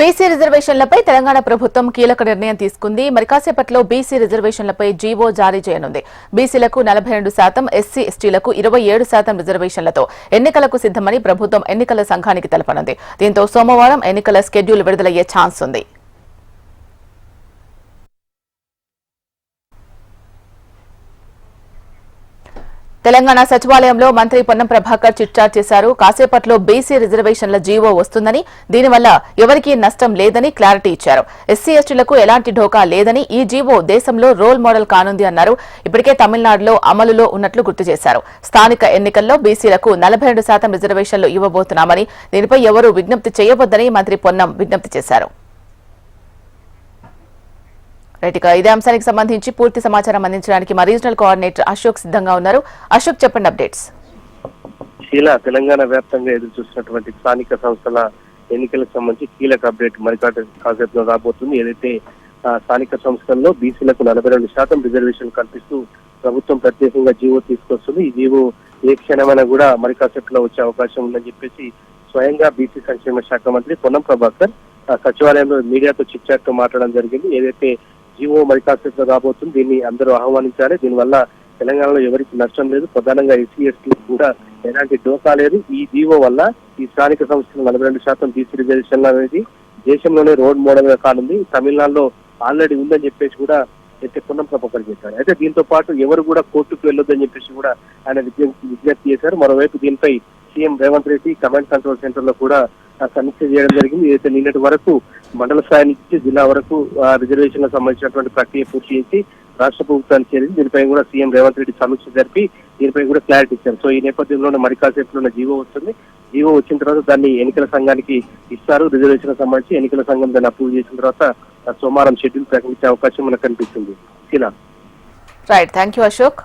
BC రిజర్వేషన్లపై Telangana ప్రభుత్వం కీలక నిర్ణయం తీసుకుంది. మరి కాసేపట్లో బీసీ రిజర్వేషన్లపై జీవో జారీ చేయనుంది. బీసీలకు 42%, ఎస్సీ ఎస్టీలకు 27% రిజర్వేషన్లతో ఎన్నికలకు సిద్దమని ప్రభుత్వం ఎన్నికల సంఘానికి తెలపనుంది. దీంతో సోమవారం ఎన్నికల షెడ్యూల్ విడుదలయ్యే ఛాన్స్ ఉంది. తెలంగాణ సచివాలయంలో మంత్రి పొన్నం ప్రభాకర్ చిట్చాట్ చేశారు. కాసేపట్లో బీసీ రిజర్వేషన్ల జీవో వస్తుందని, దీనివల్ల ఎవరికీ నష్టం లేదని క్లారిటీ ఇచ్చారు. ఎస్సీ ఎస్టీలకు ఎలాంటి ఢోకా లేదని, ఈ జీవో దేశంలో రోల్ మోడల్ కానుంది అన్నారు. ఇప్పటికే తమిళనాడులో అమలులో ఉన్నట్లు గుర్తు చేశారు. స్థానిక ఎన్నికల్లో బీసీలకు 42% రిజర్వేషన్లు ఇవ్వబోతున్నామని, దీనిపై ఎవరూ విజ్ఞప్తి చేయవద్దని మంత్రి పొన్నం విజ్ఞప్తి చేశారు. ఇదే అంశానికి సంబంధించి పూర్తి సమాచారం అందించడానికి మా రీజనల్ కోఆర్డినేటర్ అశోక్ సిద్ధంగా ఉన్నారు. అశోక్, చెప్పండి అప్డేట్స్. తెలంగాణ వ్యాప్తంగా ఎదురు చూసినటువంటి స్థానిక సంస్థల ఎన్నికలకు సంబంధించి కీలక అప్డేట్ మరి కాసేపులో రాబోతుంది. ఏదైతే స్థానిక సంస్థల్లో బీసీలకు 42% రిజర్వేషన్ కల్పిస్తూ ప్రభుత్వం ప్రత్యేకంగా జీవో తీసుకొస్తుంది. ఈ జీవో ఏ క్షణమైనా కూడా మరి కాసేపులో వచ్చే అవకాశం ఉందని చెప్పేసి స్వయంగా బీసీ సంక్షేమ శాఖ మంత్రి పొన్నం ప్రభాకర్ సచివాలయంలో మీడియాతో చిట్చాట్తో మాట్లాడడం జరిగింది. ఏదైతే జీవో మరి కాసేపులో రాబోతుంది, దీన్ని అందరూ ఆహ్వానించాలి. దీనివల్ల తెలంగాణలో ఎవరికి నష్టం లేదు, ప్రధానంగా ఎస్సీ ఎస్టీలకు కూడా ఎలాంటి డోకా లేదు. ఈ జీవో వల్ల ఈ స్థానిక సంస్థలు 42% బీసీ రిజర్వేషన్లు అనేది దేశంలోనే రోడ్ మోడల్ గా కానుంది. తమిళనాడులో ఆల్రెడీ ఉందని చెప్పేసి కూడా అయితే పొన్నం ప్రభాకర్ చేశారు. అయితే దీంతో పాటు ఎవరు కూడా కోర్టుకు వెళ్ళొద్దని చెప్పేసి కూడా ఆయన విజ్ఞప్తి చేశారు. మరోవైపు దీనిపై CM Revanth Reddy command control centre లో కూడా సమీక్ష చేయడం జరిగింది. ఏదైతే నిన్నటి వరకు మండల స్థాయి నుంచి జిల్లా వరకు రిజర్వేషన్లకు సంబంధించినటువంటి ప్రక్రియ పూర్తి చేసి రాష్ట్ర ప్రభుత్వానికి చేరింది. దీనిపై కూడా సీఎం రేవంత్ రెడ్డి సమీక్ష జరిపి దీనిపై కూడా క్లారిటీ ఇచ్చారు. సో ఈ నేపథ్యంలోనే మరి కాసేపులో జీవో వస్తుంది. జీవో వచ్చిన తర్వాత దాన్ని ఎన్నికల సంఘానికి ఇస్తారు. రిజర్వేషన్ సంబంధించి ఎన్నికల సంఘం దాన్ని అప్రూవ్ చేసిన తర్వాత సోమవారం షెడ్యూల్ ప్రకటించే అవకాశం మనకు కనిపిస్తుంది. Right, thank you Ashok.